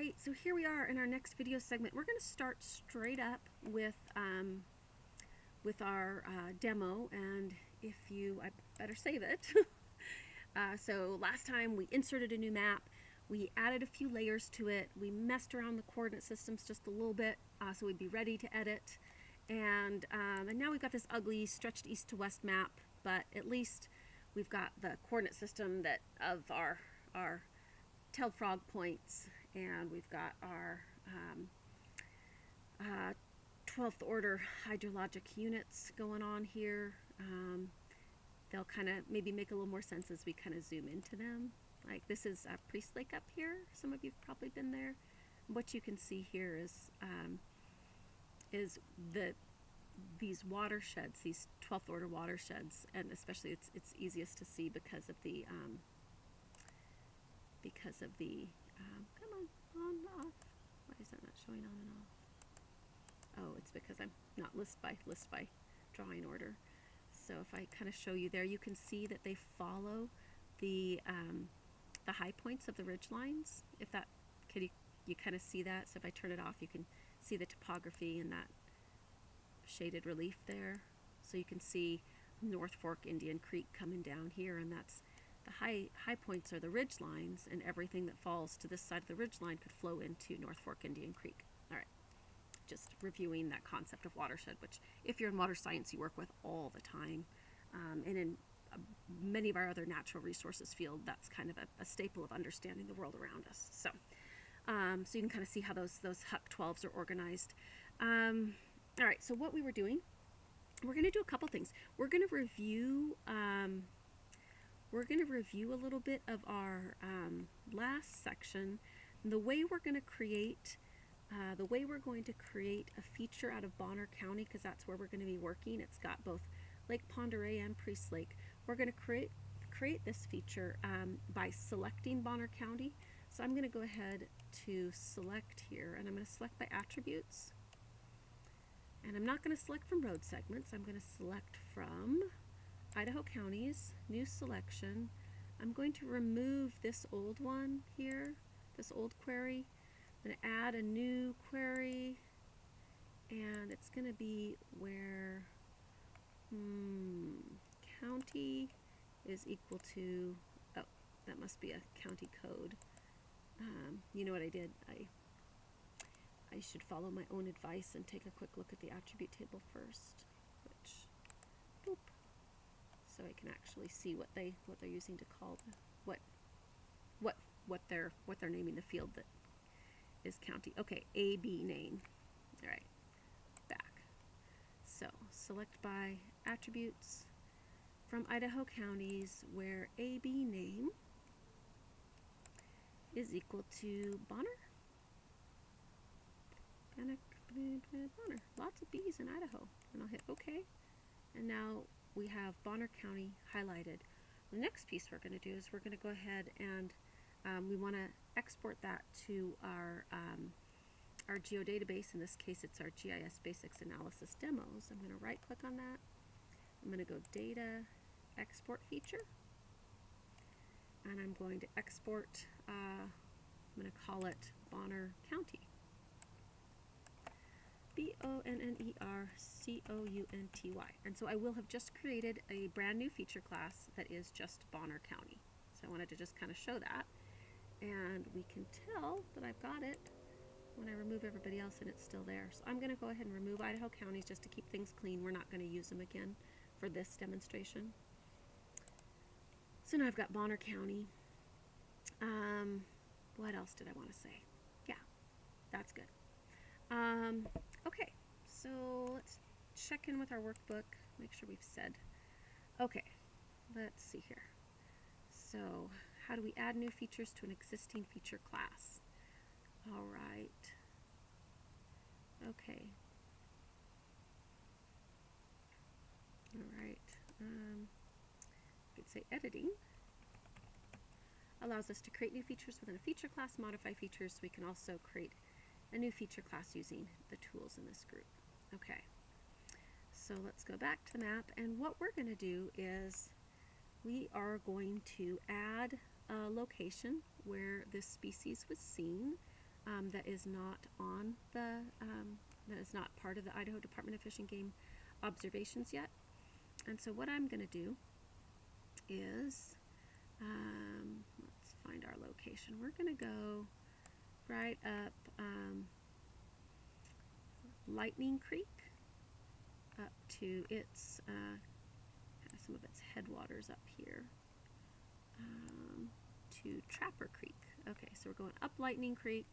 Alright, so here we are in our next video segment. We're going to start straight up with our demo, and I better save it. So last time we inserted a new map, we added a few layers to it, we messed around the coordinate systems just a little bit so we'd be ready to edit, and now we've got this ugly stretched east to west map, but at least we've got the coordinate system of our tailed frog points, and we've got our 12th order hydrologic units going on here. They'll kind of maybe make a little more sense as we kind of zoom into them. Like this is Priest Lake up here. Some of you've probably been there. What you can see here is these watersheds, these 12th order watersheds, and especially it's easiest to see because of the come on off. Why is that not showing on and off? Oh, it's because I'm not list by drawing order. So if I kind of show you there, you can see that they follow the high points of the ridge lines. If that, you kind of see that. So if I turn it off, you can see the topography and that shaded relief there. So you can see North Fork Indian Creek coming down here, and that's the high points are the ridge lines, and everything that falls to this side of the ridge line could flow into North Fork Indian Creek. All right, just reviewing that concept of watershed, which if you're in water science you work with all the time, and in many of our other natural resources field, that's kind of a staple of understanding the world around us. So so you can kind of see how those Huck 12s are organized. All right, so what we were doing, we're going to do a couple things. We're going to review a little bit of our last section, the way we're going to create a feature out of Bonner County, because that's where we're going to be working. It's got both Lake Pend Oreille and Priest Lake. We're going to create this feature by selecting Bonner County. So I'm going to go ahead to select here, and I'm going to select by attributes. And I'm not going to select from road segments. I'm going to select from Idaho counties, new selection. I'm going to remove this old one here, this old query. I'm going to add a new query, and it's going to be where county is equal to, oh, that must be a county code. You know what I did? I should follow my own advice and take a quick look at the attribute table first, which, boop, so I can actually see what they're using to call what they're naming the field that is county. Okay, AB name. All right, back. So select by attributes from Idaho counties where AB name is equal to Bonner. Bonner. Lots of B's in Idaho. And I'll hit OK. And now we have Bonner County highlighted. The next piece we're going to do is we're going to go ahead and we want to export that to our geodatabase. In this case, it's our GIS Basics Analysis Demos. I'm going to right click on that. I'm going to go Data, Export Feature. And I'm going to export, I'm going to call it Bonner County. BONNERCOUNTY. And so I will have just created a brand new feature class that is just Bonner County. So I wanted to just kind of show that. And we can tell that I've got it when I remove everybody else and it's still there. So I'm going to go ahead and remove Idaho counties just to keep things clean. We're not going to use them again for this demonstration. So now I've got Bonner County. What else did I want to say? Yeah, that's good. Okay, so let's check in with our workbook, make sure we've said. Okay, let's see here. So how do we add new features to an existing feature class? All right. Okay. All right. We could say editing allows us to create new features within a feature class, modify features. We can also create a new feature class using the tools in this group. Okay, so let's go back to the map, and what we're going to do is we are going to add a location where this species was seen. that is not on the that is not part of the Idaho Department of Fish and Game observations yet. And so what I'm going to do is let's find our location. We're going to go right up Lightning Creek up to its kind of some of its headwaters up here to Trapper Creek. Okay, so we're going up Lightning Creek.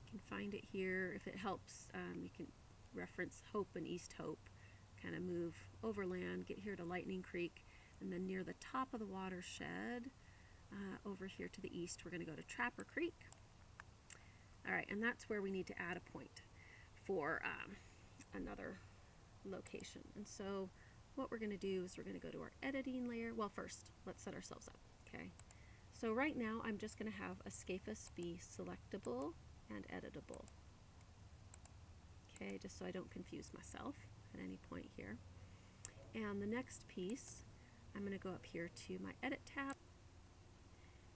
You can find it here. If it helps, you can reference Hope and East Hope. Kind of move overland, get here to Lightning Creek, and then near the top of the watershed, over here to the east, we're going to go to Trapper Creek. All right, and that's where we need to add a point for another location. And so what we're going to do is we're going to go to our editing layer. Well, first, let's set ourselves up, okay? So right now, I'm just going to have Escapus be selectable and editable. Okay, just so I don't confuse myself at any point here. And the next piece, I'm going to go up here to my Edit tab,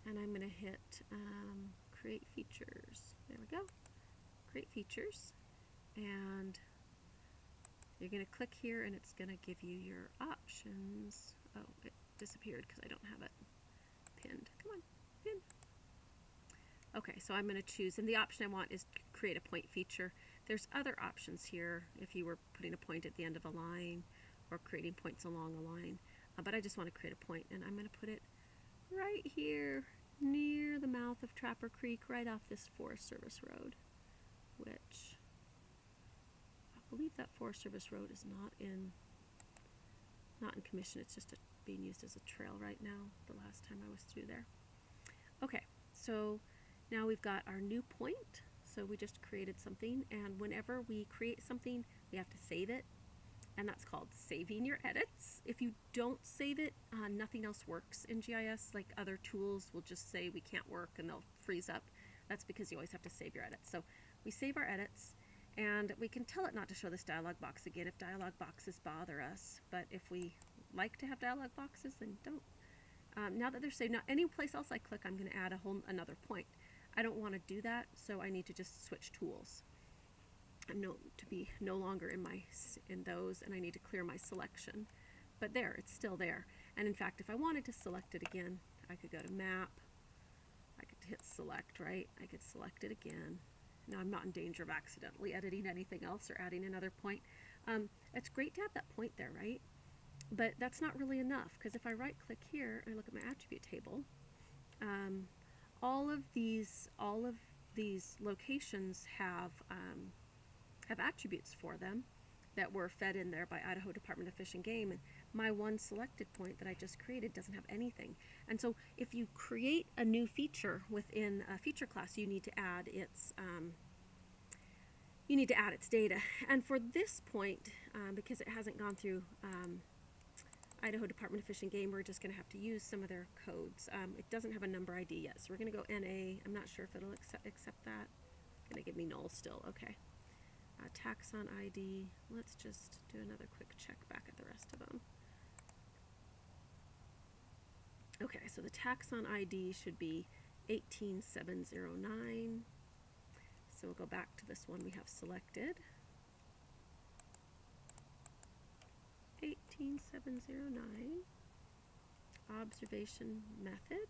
and I'm going to hit Create Features. There we go. Create Features. And you're going to click here, and it's going to give you your options. Oh, it disappeared because I don't have it pinned. Come on, pin. Okay, so I'm going to choose, and the option I want is create a point feature. There's other options here if you were putting a point at the end of a line or creating points along a line, but I just want to create a point, and I'm going to put it right here near the mouth of Trapper Creek, right off this Forest Service road, which I believe that Forest Service road is not in commission. It's just being used as a trail right now, the last time I was through there. Okay, so now we've got our new point. So we just created something, and whenever we create something, we have to save it, and that's called saving your edits. If you don't save it, nothing else works in GIS. Like other tools will just say we can't work and they'll freeze up. That's because you always have to save your edits. So we save our edits, and we can tell it not to show this dialog box again if dialog boxes bother us, but if we like to have dialog boxes, then don't. Now that they're saved, now any place else I click, I'm going to add another point. I don't want to do that, so I need to just switch tools. I'm no longer in those, and I need to clear my selection. But there, it's still there. And in fact, if I wanted to select it again, I could go to Map. I could hit Select, right? I could select it again. Now I'm not in danger of accidentally editing anything else or adding another point. It's great to have that point there, right? But that's not really enough, because if I right-click here and I look at my attribute table, all of these locations have attributes for them that were fed in there by Idaho Department of Fish and Game, and my one selected point that I just created doesn't have anything. And so if you create a new feature within a feature class, you need to add its data. And for this point, because it hasn't gone through Idaho Department of Fish and Game, we're just going to have to use some of their codes. It doesn't have a number ID yet, so we're going to go NA. I'm not sure if it'll accept that. It's going to give me null still. Okay. Taxon ID. Let's just do another quick check back at the rest of them. Okay, so the taxon ID should be 18709. So we'll go back to this one we have selected. 18709. Observation method.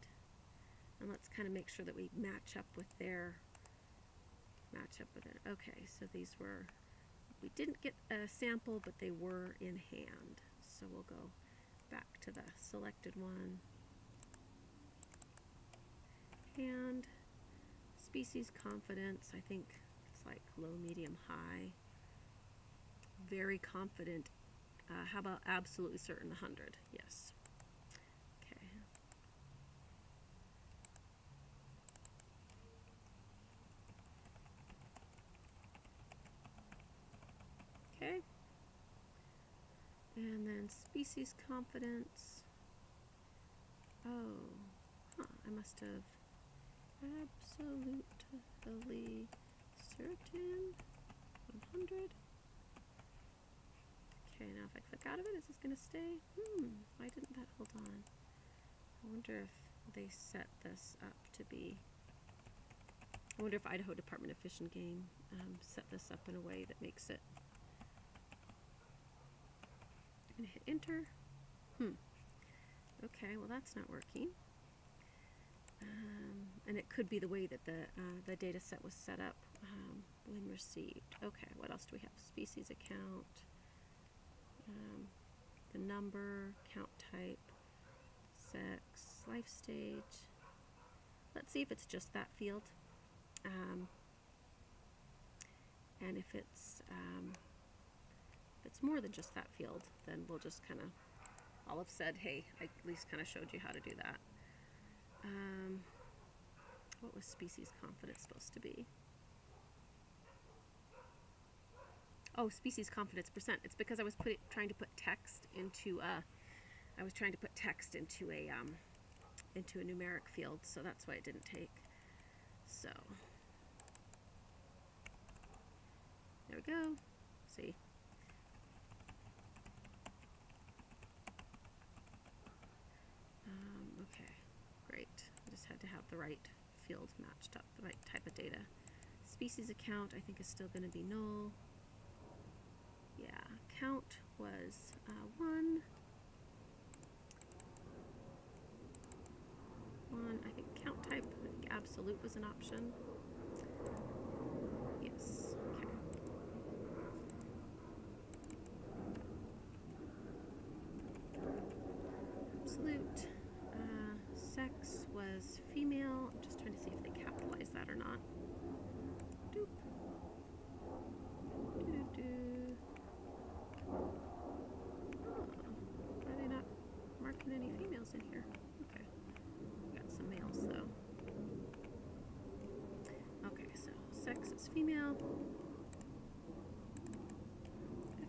And let's kind of make sure that we match up with it. Okay, so these were, we didn't get a sample, but they were in hand. So we'll go back to the selected one. And species confidence, I think it's like low, medium, high. Very confident. How about absolutely certain? 100. Yes. Okay. Okay. And then species confidence. Oh, huh, I must have absolutely certain 100. Okay, now if I click out of it, is this going to stay? Why didn't that hold on? I wonder if they set this up to be, I wonder if Idaho Department of Fish and Game set this up in a way that makes it. I'm gonna hit enter. Okay, well that's not working. And it could be the way that the data set was set up when received. Okay, what else do we have? Species account, the number, count type, sex, life stage. Let's see if it's just that field. And if it's more than just that field, then we'll just kind of, I'll have said, hey, I at least kind of showed you how to do that. What was species confidence supposed to be? Oh, species confidence percent. It's because I was trying to put text into a numeric field, so that's why it didn't take. So there we go. See. Okay, great. I just had to have the right field matched up, the right type of data. Species account, I think, is still going to be null. Yeah, count was 1. I think count type, I think absolute was an option. Yes, okay. Absolute. Sex was female. I'm just trying to see if they capitalize that or not. Doop. Doo-doo-doo. Oh, why are they not marking any females in here? Okay. Got some males though. Okay, so sex is female.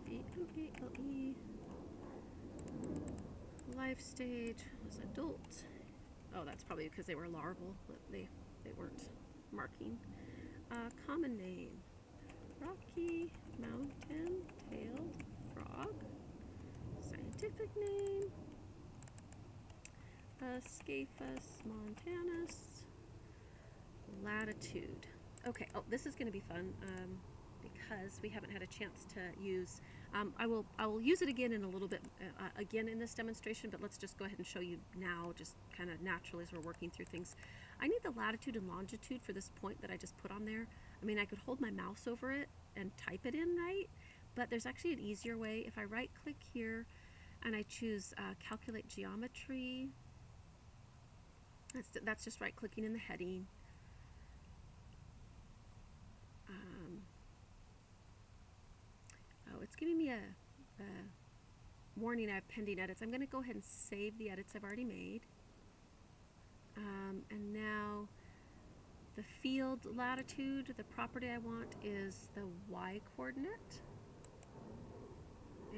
Female. Life stage was adult. Oh, that's probably because they were larval. They weren't marking. Common name: Rocky Mountain-tailed frog. Scientific name: Scaphus montanus. Latitude. Okay. Oh, this is going to be fun because we haven't had a chance to use. I will use it again in a little bit again in this demonstration, but let's just go ahead and show you now, just kind of naturally as we're working through things. I need the latitude and longitude for this point that I just put on there. I mean, I could hold my mouse over it and type it in, right? But there's actually an easier way. If I right click here and I choose calculate geometry, that's just right clicking in the heading. Oh, it's giving me a warning I have pending edits. I'm going to go ahead and save the edits I've already made. And now the field latitude, the property I want is the y coordinate.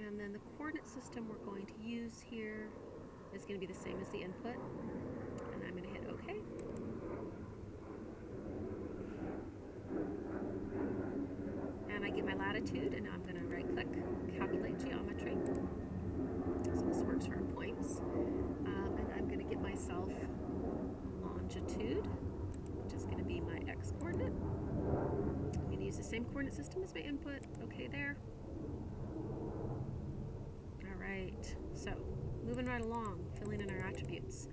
And then the coordinate system we're going to use here is going to be the same as the input. And I'm going to hit OK. And I get my latitude, and now I'm going to right click, calculate geometry. So this works for our points. And I'm going to get myself longitude, which is going to be my x coordinate. I'm going to use the same coordinate system as my input. Okay there. All right, so moving right along, filling in our attributes.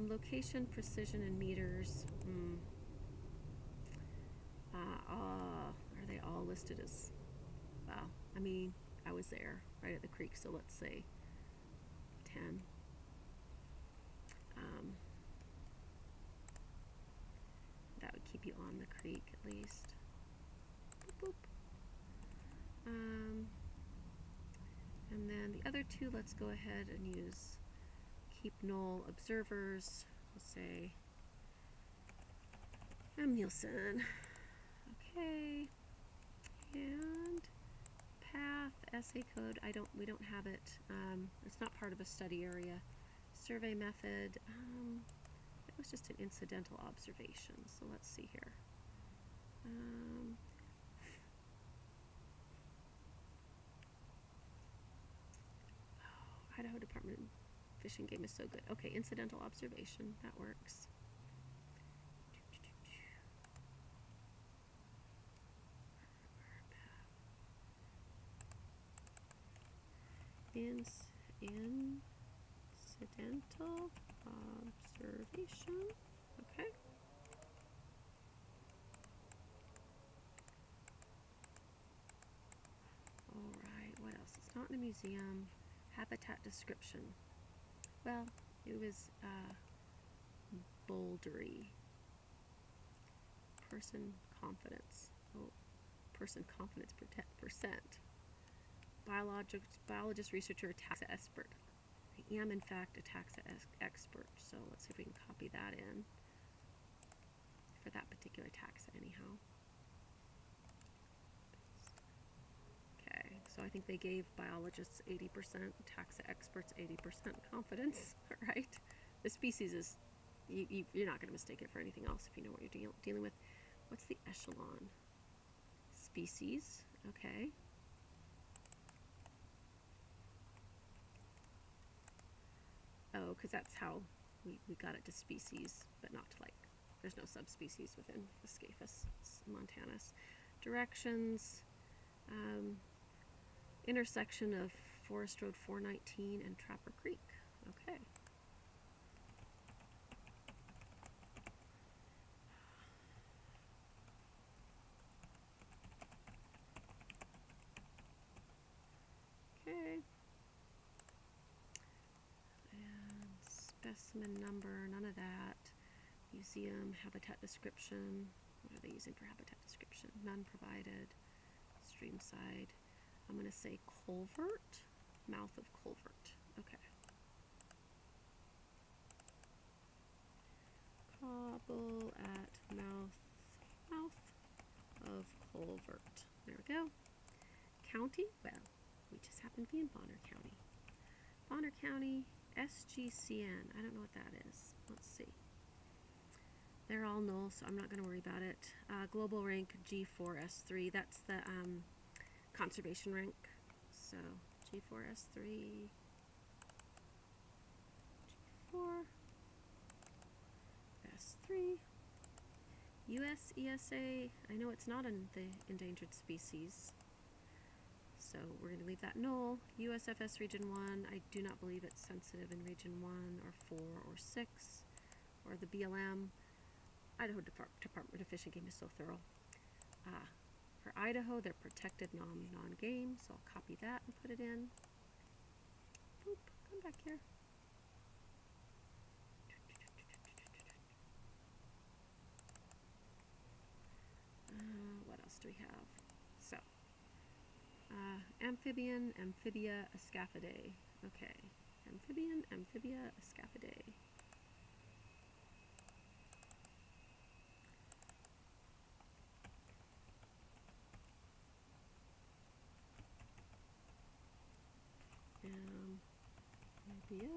Location, precision, and meters. Are they all listed as, well, I mean, I was there right at the creek, so let's say 10. That would keep you on the creek at least. Boop, boop. And then the other two, let's go ahead and use keep null observers. We'll say Nielsen. Okay. And path, essay code, we don't have it. It's not part of a study area. Survey method, it was just an incidental observation. So let's see here. Idaho Department of Fish and Game is so good. Okay, incidental observation, that works. Incidental observation. Okay. Alright, what else? It's not in a museum. Habitat description. Well, it was bouldery. Person confidence. Oh, person confidence percent. Biologist, researcher, taxa expert. I am, in fact, a taxa expert, so let's see if we can copy that in for that particular taxa anyhow. Okay, so I think they gave biologists 80%, taxa experts 80% confidence, right? The species is, you're not going to mistake it for anything else if you know what you're dealing with. What's the echelon? Species, okay. Oh, because that's how we got it to species, but not to, like, there's no subspecies within the Scaphus montanus. Directions, intersection of Forest Road 419 and Trapper Creek. Okay. Okay. And specimen number, none of that. Museum, habitat description. What are they using for habitat description? None provided. Stream side. I'm going to say culvert. Mouth of culvert. Okay. Cobble at mouth of culvert. There we go. County? Well, we just happen to be in Bonner County. Bonner County, SGCN. I don't know what that is. Let's see. They're all null, so I'm not going to worry about it. Global rank G4S3. That's the conservation rank. So G4S3. G4S3. US ESA. I know it's not in the endangered species, so we're going to leave that null. USFS Region 1. I do not believe it's sensitive in Region 1 or 4 or 6, or the BLM. Idaho Department of Fish and Game is so thorough. For Idaho, they're protected non-game, so I'll copy that and put it in. Boop, come back here. What else do we have? So, amphibian, amphibia, Ascaphidae. Okay, amphibian, amphibia, Ascaphidae. Amphibia.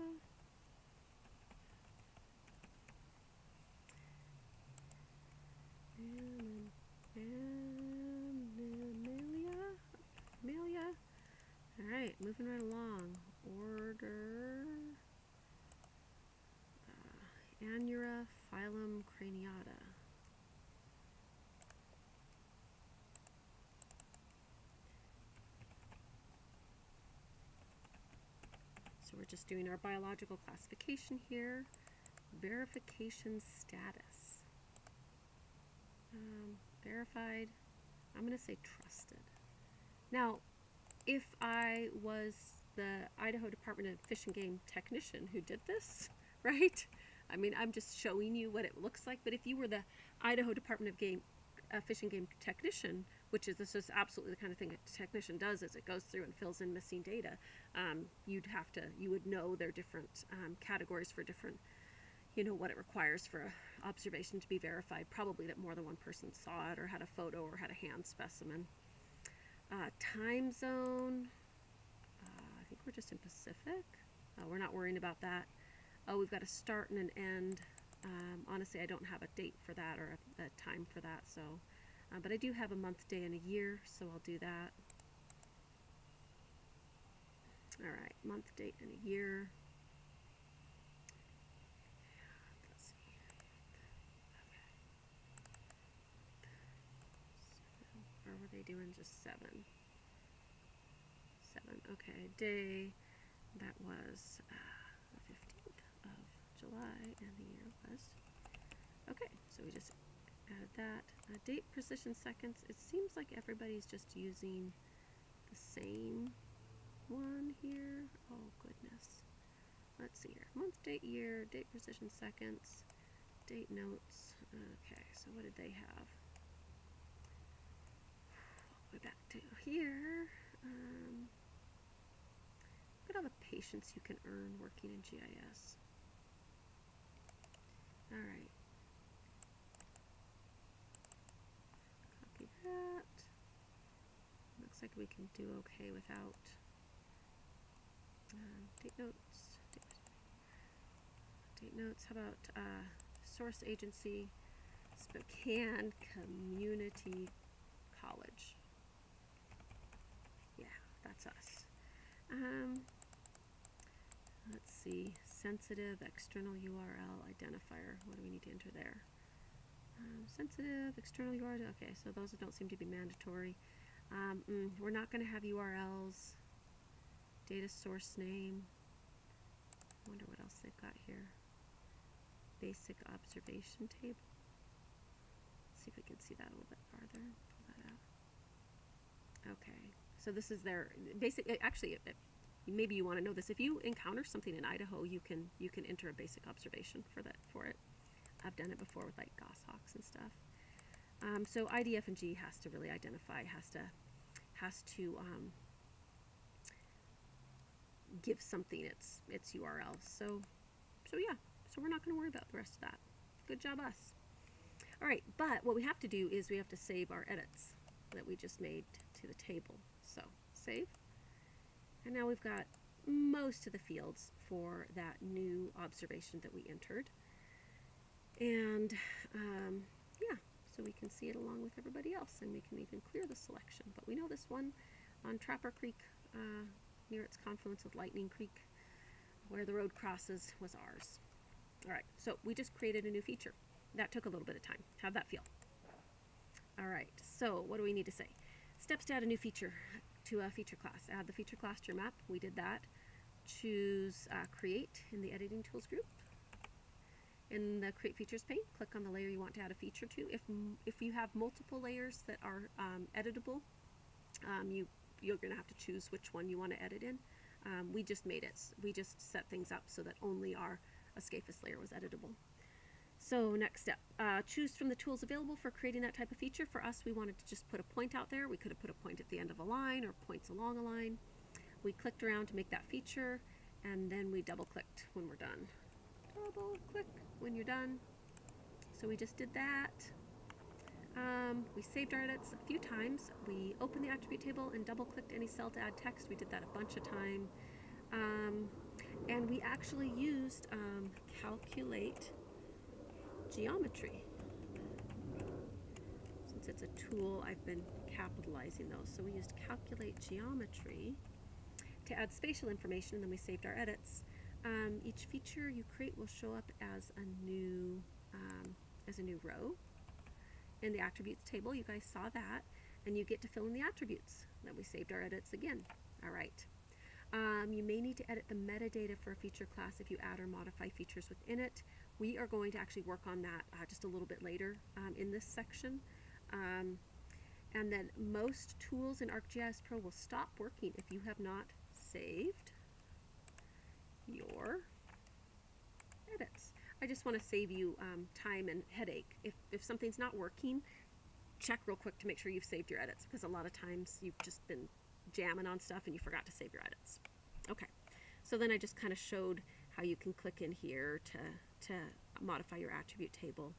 Mammalia. Alright, moving right along. Order Anura, phylum Craniata. So we're just doing our biological classification here. Verification status. Verified. I'm going to say trusted. Now, if I was the Idaho Department of Fish and Game technician who did this, right? I mean, I'm just showing you what it looks like, but if you were the Idaho Department of Fish and Game technician, which is, this is absolutely the kind of thing a technician does, is it goes through and fills in missing data, you would know their different categories for different, you know, what it requires for an observation to be verified, probably that more than one person saw it or had a photo or had a hand specimen. Time zone, I think we're just in Pacific. We're not worrying about that. Oh, we've got a start and an end. Honestly, I don't have a date for that or a time for that, so, but I do have a month, day, and a year, so I'll do that. All right, month, date, and a year. Let's see. Okay. Or were they doing just 7? 7, okay. Day, That was the 15th of July, and the year was. Okay, so we just added that. Date, precision, seconds. It seems like everybody's just using the same one here. Oh, goodness. Let's see here. Month, date, year, date, precision, seconds, date, notes. Okay, so what did they have? Way back to here. Look at all the patience you can earn working in GIS. All right. Copy that. Looks like we can do okay without date notes. Date notes. How about source agency, Spokane Community College? Yeah, that's us. Let's see. Sensitive external URL identifier. What do we need to enter there? Sensitive external URL. Okay, so those don't seem to be mandatory. We're not going to have URLs. Data source name. I wonder what else they've got here. Basic observation table. Let's see if we can see that a little bit farther. Pull that out. Okay, so this is their basic. Actually, maybe you want to know this. If you encounter something in Idaho, you can enter a basic observation for it. I've done it before with like goshawks and stuff. So IDF&G has to really identify, has to give something its URL. So yeah. So we're not going to worry about the rest of that. Good job, us. All right, but what we have to do is we have to save our edits that we just made to the table. So save. And now we've got most of the fields for that new observation that we entered. And yeah, so we can see it along with everybody else, and we can even clear the selection. But we know this one on Trapper Creek, near its confluence with Lightning Creek, where the road crosses, was ours. All right, so we just created a new feature. That took a little bit of time. How'd that feel? All right, so what do we need to say? Steps to add a new feature to a feature class. Add the feature class to your map. We did that. Choose Create in the Editing Tools group. In the Create Features pane, click on the layer you want to add a feature to. If you have multiple layers that are editable, you're going to have to choose which one you want to edit in. We just made it. We just set things up so that only our Escapist layer was editable. So next step, choose from the tools available for creating that type of feature. For us, we wanted to just put a point out there. We could have put a point at the end of a line or points along a line. We clicked around to make that feature, and then we double-clicked when we're done. Double-click when you're done. So we just did that. We saved our edits a few times. We opened the attribute table and double-clicked any cell to add text. We did that a bunch of times. And we actually used Calculate Geometry. Since it's a tool, I've been capitalizing those. So we used Calculate Geometry to add spatial information, and then we saved our edits. Each feature you create will show up as a new row in the attributes table. You guys saw that, and you get to fill in the attributes. Then we saved our edits again. All right. You may need to edit the metadata for a feature class if you add or modify features within it. We are going to actually work on that just a little bit later in this section. And then most tools in ArcGIS Pro will stop working if you have not saved your edits. I just want to save you time and headache. If something's not working, check real quick to make sure you've saved your edits, because a lot of times you've just been jamming on stuff and you forgot to save your edits. Okay, so then I just kind of showed how you can click in here to modify your attribute table.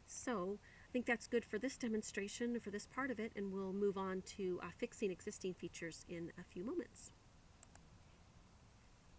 So I think that's good for this demonstration, for this part of it, and we'll move on to fixing existing features in a few moments.